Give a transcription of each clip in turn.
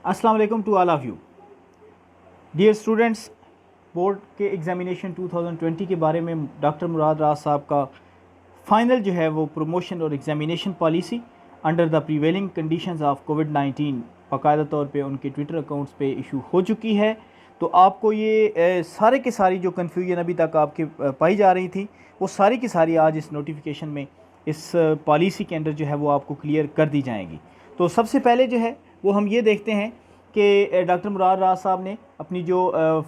अस्सलाम वालेकुम to all of you dear students. Board के एग्ज़ामिनेशन 2020 के बारे में डॉक्टर मुराद राज साहब का फ़ाइनल जो है वो प्रमोशन और examination policy under the prevailing conditions of कोविड-19 बाकायदा तौर पे उनके ट्विटर अकाउंट्स पे इशू हो चुकी है। तो आपको ये सारे के सारी जो कन्फ्यूजन अभी तक आपके पाई जा रही थी वो सारी की सारी आज इस नोटिफिकेशन में इस पॉलिसी के अंदर जो है वो आपको क्लियर कर दी जाएंगी। तो सबसे पहले जो है वो हम ये देखते हैं कि डॉक्टर मुराद राज साहब ने अपनी जो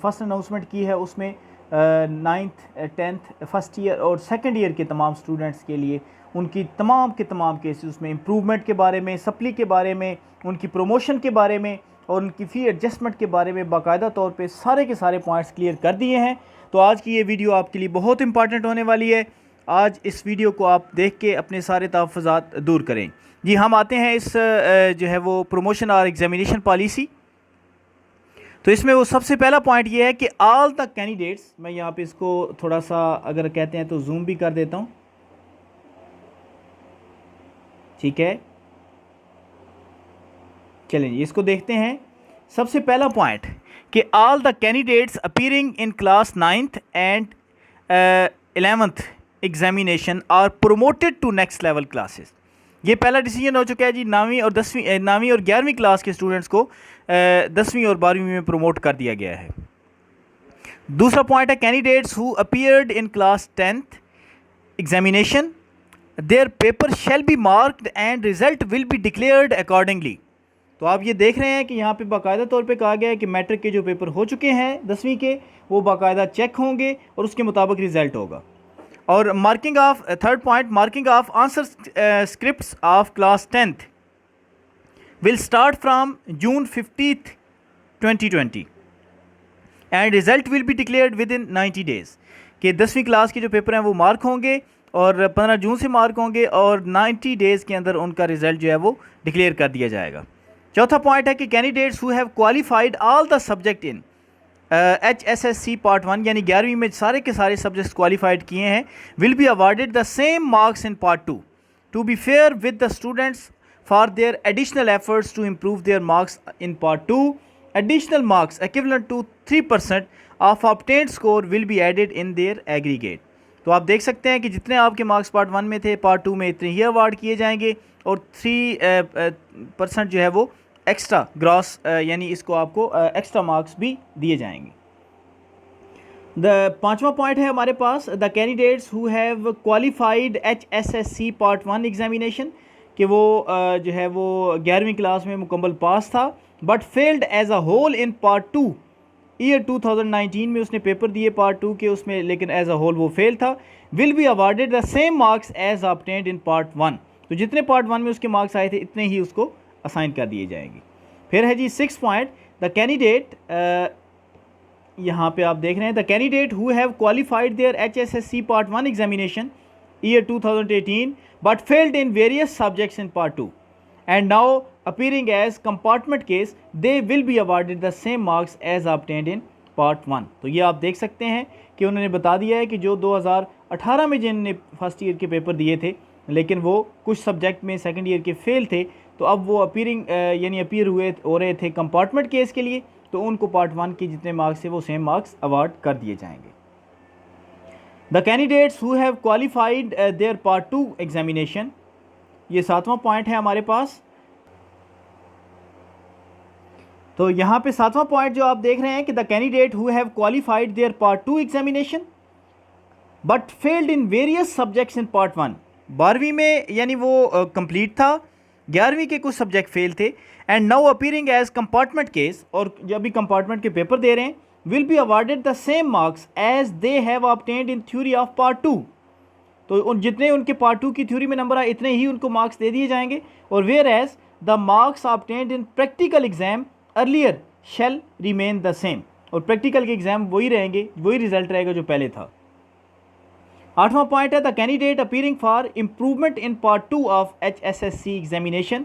फर्स्ट अनाउंसमेंट की है उसमें नाइन्थ टेंथ फर्स्ट ईयर और सेकंड ईयर के तमाम स्टूडेंट्स के लिए उनकी तमाम के तमाम केसेस उसमें इम्प्रूवमेंट के बारे में, सप्ली के बारे में, उनकी प्रमोशन के बारे में और उनकी फ़ी एडजस्टमेंट के बारे में बाकायदा तौर पे सारे के सारे पॉइंट्स क्लियर कर दिए हैं। तो आज की ये वीडियो आपके लिए बहुत इंपॉर्टेंट होने वाली है। आज इस वीडियो को आप देख के अपने सारे तहफ़्फ़ुज़ात दूर करें। जी हम आते हैं इस जो है वो प्रमोशन और एग्ज़ामिनेशन पॉलिसी। तो इसमें वो सबसे पहला पॉइंट ये है कि ऑल द कैंडिडेट्स, मैं यहाँ पे इसको थोड़ा सा अगर कहते हैं तो जूम भी कर देता हूँ, ठीक है। चलें इसको देखते हैं। सबसे पहला पॉइंट कि all the candidates appearing in class 9th and 11th examination are promoted to next level classes. ये पहला डिसीजन हो चुका है जी। 9वीं और 11वीं क्लास के स्टूडेंट्स को 10वीं और 12वीं में प्रमोट कर दिया गया है। दूसरा पॉइंट है candidates who appeared in class 10th examination their paper shall be marked and result will be declared accordingly. तो आप ये देख रहे हैं कि यहाँ पे बाकायदा तौर पे कहा गया है कि मैट्रिक के जो पेपर हो चुके हैं 10वीं के वो बाकायदा चेक होंगे और उसके मुताबिक रिज़ल्ट होगा। और marking of third point, marking of answer scripts of class 10th will start from June 15th 2020 end result will be declared with in 90 days. कि 10वीं क्लास के जो पेपर हैं वो मार्क होंगे और 15 जून से मार्क होंगे और 90 डेज़ के अंदर उनका रिज़ल्ट जो है वो डिक्लेयर कर दिया जाएगा। चौथा पॉइंट है कि candidates who have qualified all the subject in HSSC part 1 यानी 11वीं में सारे के सारे सब्जेक्ट्स क्वालिफाइड किए हैं will be awarded the same marks in part 2 to be fair with the students for their additional efforts to improve their marks in part 2। Additional marks equivalent to 3% of obtained score will be added in their aggregate. तो आप देख सकते हैं कि जितने आपके marks part 1 में थे पार्ट 2 में इतने ही अवार्ड किए जाएंगे और 3% जो है वो एक्स्ट्रा ग्रॉस यानी इसको आपको एक्स्ट्रा मार्क्स भी दिए जाएंगे। पांचवा पॉइंट है हमारे पास the candidates who have qualified HSSC part 1 examination कि वो जो है वो 11वीं क्लास में मुकम्मल पास था but failed as a whole in part 2 year 2019 में उसने पेपर दिए पार्ट 2 के उसमें, लेकिन एज अ होल वो फेल था। Will be awarded the same marks as obtained in part 1। तो जितने पार्ट 1 में उसके मार्क्स आए थे इतने ही उसको असाइन कर दिए जाएंगे। फिर है जी 6 पॉइंट द कैंडिडेट, यहाँ पे आप देख रहे हैं the candidate who have qualified their HSSC part 1 examination year 2018 but failed in various subjects in part 2 and now appearing as compartment case they will be awarded the same marks as obtained in part 1। तो ये आप देख सकते हैं कि उन्होंने बता दिया है कि जो 2018 में जिनने फर्स्ट ईयर के पेपर दिए थे लेकिन वो कुछ सब्जेक्ट में सेकंड ईयर के फेल थे तो अब वो अपीयरिंग यानी अपीयर हो रहे थे कंपार्टमेंट केस के लिए, तो उनको पार्ट 1 के जितने मार्क्स थे वो सेम मार्क्स अवार्ड कर दिए जाएंगे। The candidates who have qualified there part 2 examination, ये 7वां पॉइंट है हमारे पास। तो यहाँ पे 7वां पॉइंट जो आप देख रहे हैं कि the candidate who have qualified there part 2 examination but failed in various subjects in part 1। 12वीं में यानी वो कंप्लीट था, 11वीं के कुछ सब्जेक्ट फेल थे and now appearing as compartment case, और जब भी कंपार्टमेंट के पेपर दे रहे हैं will be awarded the same marks as they have obtained in theory of part 2। तो उन जितने उनके पार्ट 2 की थ्योरी में नंबर आए इतने ही उनको मार्क्स दे दिए जाएंगे। और where as the marks obtained in practical exam earlier shall remain the same, और प्रैक्टिकल के एग्जाम वही रहेंगे, वही रिजल्ट रहेगा जो पहले था। 8वां पॉइंट है the candidate appearing for improvement in part 2 of HSSC examination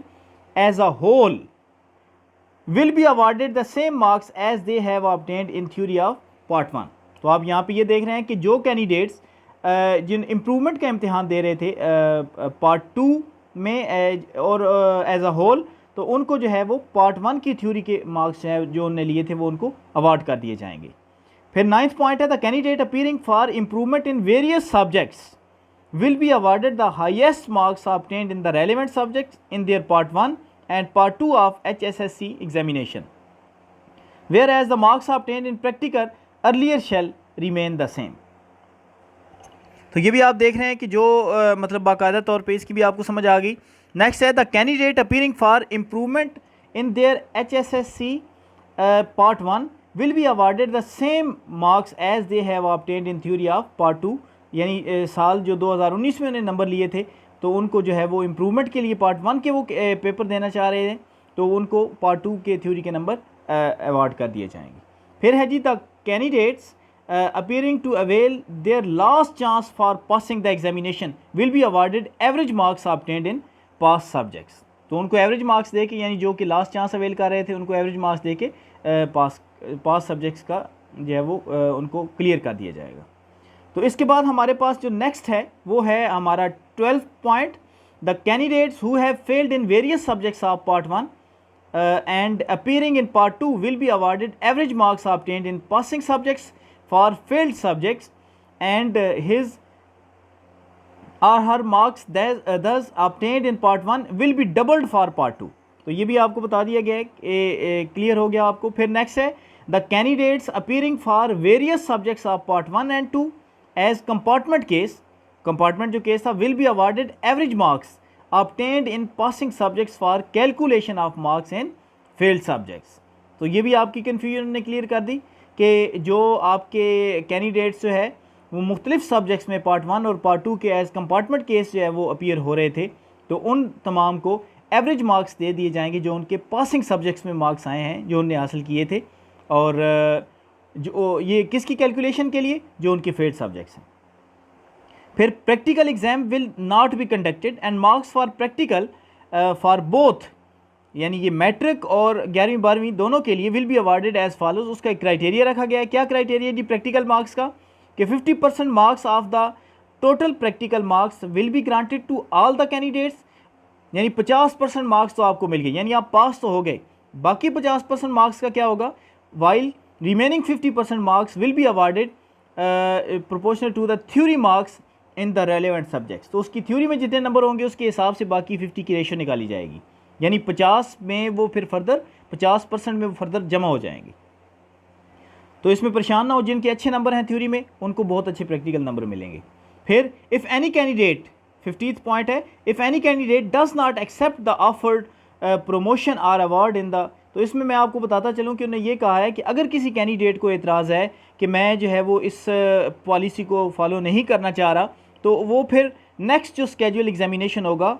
as a whole will be awarded the same marks as they have obtained in theory of part 1। तो आप यहाँ पे ये देख रहे हैं कि जो कैंडिडेट्स जिन इम्प्रूवमेंट का इम्तिहान दे रहे थे पार्ट 2 में और एज अ होल, तो उनको जो है वो पार्ट 1 की थ्योरी के मार्क्स जो उन्होंने लिए थे वो उनको अवार्ड कर दिए जाएंगे। फिर 9th पॉइंट है the candidate appearing for improvement in various subjects will be awarded the highest marks obtained in the relevant subjects in their part 1 and part 2 of HSSC examination, whereas the marks obtained in practical earlier shall remain the same। तो ये भी आप देख रहे हैं कि जो मतलब बाकायदा तौर पे इसकी भी आपको समझ आ गई। नेक्स्ट है the candidate appearing for improvement in their HSSC part 1 will be awarded the same marks as they have obtained in theory of part 2, यानी साल जो 2019 में उन्हें नंबर लिए थे तो उनको जो है वो इम्प्रूवमेंट के लिए पार्ट 1 के वो पेपर देना चाह रहे हैं तो उनको पार्ट 2 के थ्योरी के नंबर अवार्ड कर दिए जाएंगे। फिर है जी the candidates appearing to avail their last chance for passing the examination will be awarded average marks obtained in pass subjects. तो उनको एवरेज मार्क्स दे के, यानी जो कि लास्ट चांस अवेल कर रहे थे उनको एवरेज मार्क्स दे के पास सब्जेक्ट्स का जो है वो उनको क्लियर कर दिया जाएगा। तो इसके बाद हमारे पास जो नेक्स्ट है वो है हमारा 12th point the candidates who have failed in various subjects of part 1 and appearing in part 2 will be awarded average marks obtained in passing subjects for failed subjects and his और हर marks दस obtained in part 1 will be doubled for part 2। तो ये भी आपको बता दिया गया है, क्लियर हो गया आपको। फिर नेक्स्ट है the candidates appearing for various subjects of part 1 and 2 as compartment case, compartment जो केस था, will be awarded average marks obtained in passing subjects for calculation of marks in failed subjects. तो ये भी आपकी confusion ने clear कर दी कि जो आपके कैंडिडेट्स जो है वो मुख्तलिफ सब्जेक्ट्स में पार्ट 1 और पार्ट 2 के एज कंपार्टमेंट केस जो है वो अपीयर हो रहे थे तो उन तमाम को एवरेज मार्क्स दे दिए जाएंगे जो उनके पासिंग सब्जेक्ट्स में मार्क्स आए हैं जो उन्होंने हासिल किए थे, और जो ये किसकी कैलकुलेशन के लिए, जो उनके फेल्ड सब्जेक्ट्स हैं। फिर practical exam will not be conducted and marks for practical for both, यानी ये मैट्रिक और 11वीं 12वीं दोनों के लिए will be awarded as follows. उसका एक क्राइटेरिया रखा गया है। क्या क्राइटेरिया जी प्रैक्टिकल मार्क्स का, कि 50% marks of the total practical marks will be granted to all the candidates, यानी 50% मार्क्स तो आपको मिल गए, यानी आप पास तो हो गए। बाकी 50% मार्क्स का क्या होगा, while remaining 50% marks will be awarded proportional to the theory marks in the relevant subjects। तो उसकी थ्योरी में जितने नंबर होंगे उसके हिसाब से बाकी 50 की रेशो निकाली जाएगी, यानी 50 में वो फिर फर्दर 50% में वो फर्दर जमा हो जाएंगे। तो इसमें परेशान ना हो, जिनके अच्छे नंबर हैं थ्योरी में उनको बहुत अच्छे प्रैक्टिकल नंबर मिलेंगे। फिर if any candidate, 50th point है, if any candidate does not accept the offered promotion or award in the, तो इसमें मैं आपको बताता चलूं कि उन्होंने ये कहा है कि अगर किसी कैंडिडेट को एतराज़ है कि मैं जो है वो इस पॉलिसी को फॉलो नहीं करना चाह रहा तो वो फिर नेक्स्ट जो स्केजुअल एग्जामिनेशन होगा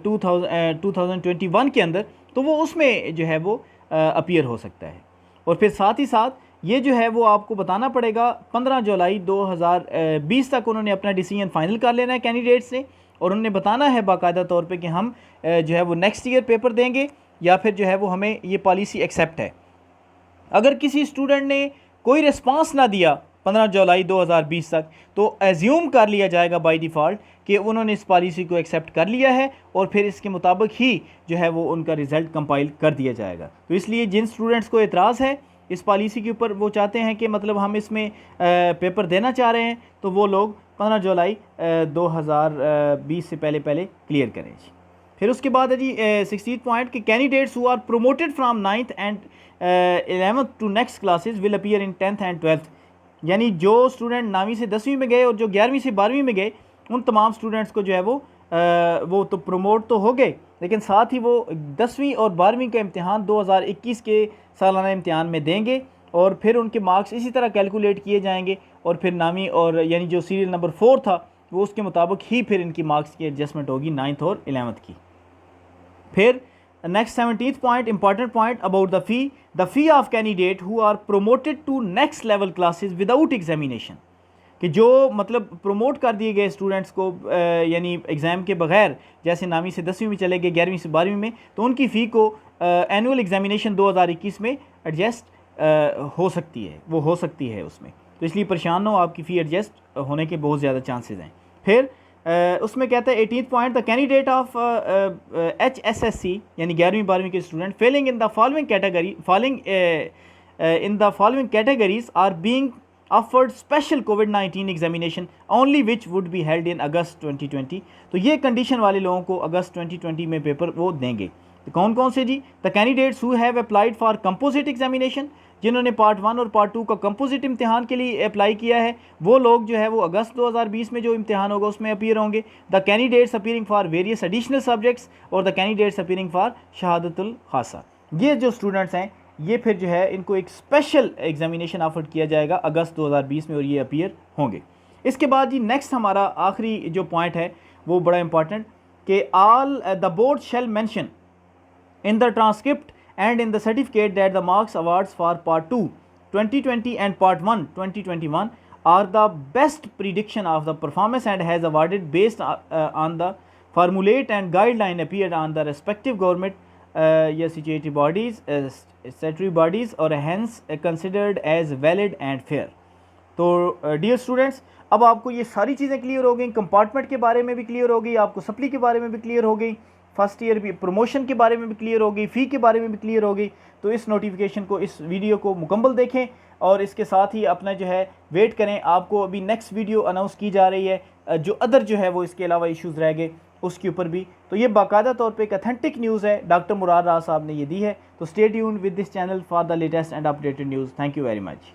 2021 के अंदर तो वो उसमें जो है वो अपीयर हो सकता है। और फिर साथ ही साथ ये जो है वो आपको बताना पड़ेगा 15 जुलाई 2020 तक उन्होंने अपना डिसीजन फाइनल कर लेना है कैंडिडेट से, और उन्होंने बताना है बाकायदा तौर पे कि हम जो है वो नेक्स्ट ईयर पेपर देंगे या फिर जो है वो हमें ये पॉलिसी एक्सेप्ट है। अगर किसी स्टूडेंट ने कोई रिस्पांस ना दिया 15 जुलाई 2020 तक तो एज्यूम कर लिया जाएगा बाय डिफ़ॉल्ट कि उन्होंने इस पॉलिसी को एक्सेप्ट कर लिया है और फिर इसके मुताबिक ही जो है वो उनका रिज़ल्ट कंपाइल कर दिया जाएगा। तो इसलिए जिन स्टूडेंट्स को एतराज़ है इस पॉलिसी के ऊपर, वो चाहते हैं कि मतलब हम इसमें पेपर देना चाह रहे हैं, तो वो लोग 15 जुलाई 2020 से पहले क्लियर करें जी। फिर उसके बाद है जी 60th पॉइंट कि candidates who are promoted from 9th and 11th to next classes will appear in 10th and 12th, यानी जो स्टूडेंट 9वीं से 10वीं में गए और जो 11वीं से 12वीं में गए उन तमाम स्टूडेंट्स को जो है वो तो प्रमोट तो हो गए, लेकिन साथ ही वो 10वीं और 12वीं का इम्तिहान 2021 के सालाना इम्तिहान में देंगे और फिर उनके मार्क्स इसी तरह कैलकुलेट किए जाएंगे और फिर 9वीं और यानी जो सीरियल नंबर 4 था वो उसके मुताबिक ही फिर इनकी मार्क्स की एडजस्टमेंट होगी 9th और 11th की। फिर next 17th point, important point about the fee of candidate who are promoted to next level classes without examination, कि जो मतलब प्रमोट कर दिए गए स्टूडेंट्स को यानी एग्ज़ाम के बगैर, जैसे 9वीं से 10वीं में चले गए 11वीं से 12वीं में, तो उनकी फ़ी को एनुअल एग्जामिनेशन 2021 में एडजस्ट हो सकती है, वो हो सकती है उसमें। तो इसलिए परेशान हो, आपकी फ़ी एडजस्ट होने के बहुत ज़्यादा चांसेस हैं। फिर उसमें कहता है 18th point, the candidate of HSSC यानी 11वीं 12वीं के student failing in the following categories are being offered special कोविड-19 examination only which would be held in August 2020। तो ये कंडीशन वाले लोगों को अगस्त 2020 में पेपर वो देंगे। तो कौन कौन से जी? The candidates who have applied for composite examination, जिन्होंने पार्ट 1 और पार्ट 2 का कंपोजिट इम्तिहान के लिए अप्लाई किया है, वो लोग जो है वो अगस्त 2020 में जो इम्तिहान होगा उसमें अपीयर होंगे। The candidates appearing for various additional subjects और द कैंडिडेट्स अपीयरिंग फॉर शहादतुल खासा, ये जो स्टूडेंट्स हैं ये फिर जो है इनको एक स्पेशल एग्जामिनेशन ऑफर किया जाएगा अगस्त 2020 में और ये अपीयर होंगे। इसके बाद जी नेक्स्ट हमारा आखिरी जो पॉइंट है वो बड़ा इंपॉर्टेंट कि all the board shall mention in the transcript and in the certificate that the marks awards for part 2 2020 and part 1 2021 are the best prediction of the performance and has awarded based on the formulate and guideline appeared on the respective government statutory bodies statutory bodies or hence considered as valid and fair। तो dear students, अब आपको ये सारी चीज़ें clear हो गई, compartment के बारे में भी क्लियर हो गई, आपको सप्ली के बारे में भी क्लियर हो गई, फर्स्ट ईयर भी प्रमोशन के बारे में भी क्लियर हो गई, फ़ी के बारे में भी क्लियर हो गई। तो इस नोटिफिकेशन को, इस वीडियो को मुकम्मल देखें और इसके साथ ही अपना जो है वेट करें। आपको अभी नेक्स्ट वीडियो अनाउंस की जा रही है, जो अदर जो है वो इसके अलावा इश्यूज़ रह गए उसके ऊपर भी। तो ये बाकायदा तौर पे एक अथेंटिक न्यूज़ है, डॉक्टर मुरार राज साहब ने ये दी है। तो stay tuned with this channel for the latest and updated news. Thank you very much.